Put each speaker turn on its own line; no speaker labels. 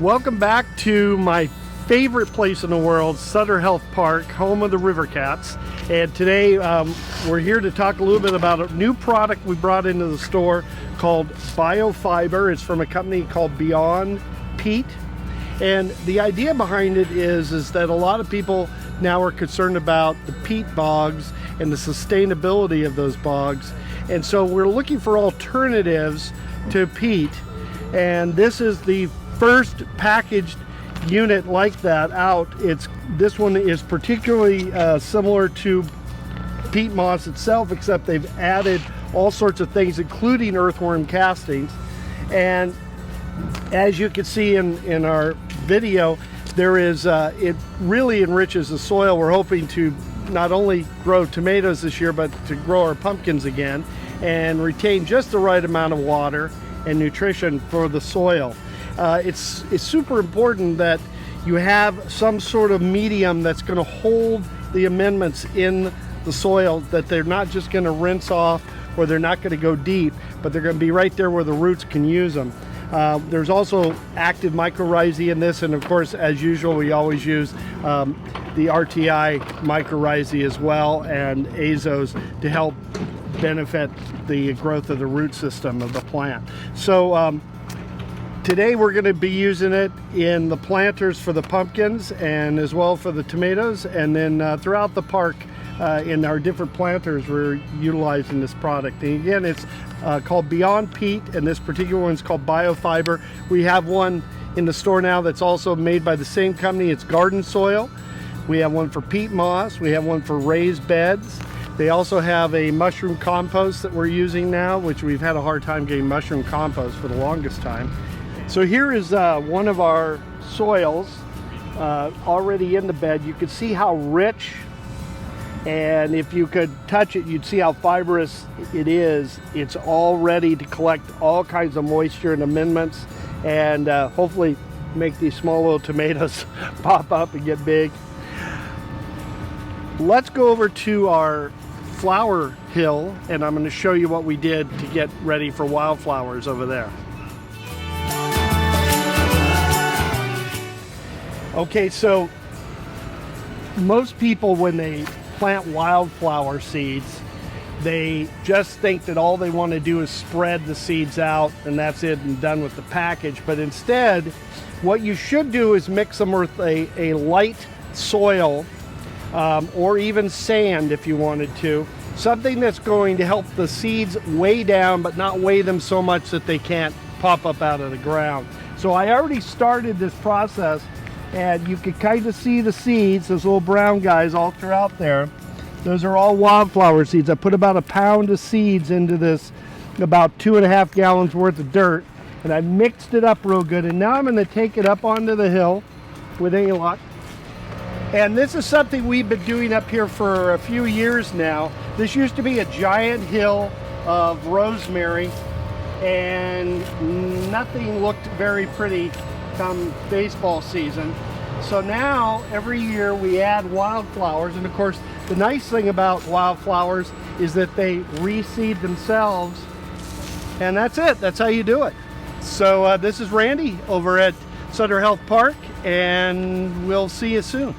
Welcome back to my favorite place in the world, Sutter Health Park, home of the river cats. And today we're here to talk a little bit about a new product we brought into the store called Biofiber. It's from a company called Beyond Peat. And the idea behind it is that a lot of people now are concerned about the peat bogs and the sustainability of those bogs. And so we're looking for alternatives to peat. And this is the first packaged unit like that out. This one is particularly similar to peat moss itself, except they've added all sorts of things, including earthworm castings. And as you can see in our video, there is it really enriches the soil. We're hoping to not only grow tomatoes this year, but to grow our pumpkins again and retain just the right amount of water and nutrition for the soil. It's super important that you have some sort of medium that's going to hold the amendments in the soil, that they're not just going to rinse off or they're not going to go deep, but they're going to be right there where the roots can use them. There's also active mycorrhizae in this, and of course, as usual, we always use the RTI mycorrhizae as well, and azos to help benefit the growth of the root system of the plant. So today we're going to be using it in the planters for the pumpkins and as well for the tomatoes, and then throughout the park in our different planters we're utilizing this product. And again, it's called Beyond Peat, and this particular one's called Biofiber. We have one in the store now that's also made by the same company. It's garden soil. We have one for peat moss. We have one for raised beds. They also have a mushroom compost that we're using now, which we've had a hard time getting mushroom compost for the longest time. So here is one of our soils already in the bed. You can see how rich, and if you could touch it, you'd see how fibrous it is. It's all ready to collect all kinds of moisture and amendments, and hopefully make these small little tomatoes pop up and get big. Let's go over to our flower hill, and I'm going to show you what we did to get ready for wildflowers over there. Okay, so most people, when they plant wildflower seeds, they just think that all they want to do is spread the seeds out and that's it and done with the package. But instead, what you should do is mix them with a light soil or even sand if you wanted to. Something that's going to help the seeds weigh down but not weigh them so much that they can't pop up out of the ground. So I already started this process, and you can kind of see the seeds, those little brown guys all throughout there. Those are all wildflower seeds. I put about a pound of seeds into this, about 2.5 gallons worth of dirt, and I mixed it up real good. And now I'm going to take it up onto the hill with any luck. And this is something we've been doing up here for a few years now. This used to be a giant hill of rosemary, and nothing looked very pretty come baseball season. So now every year we add wildflowers, and of course the nice thing about wildflowers is that they reseed themselves, and that's it. That's how you do it. So this is Randy over at Sutter Health Park, and we'll see you soon.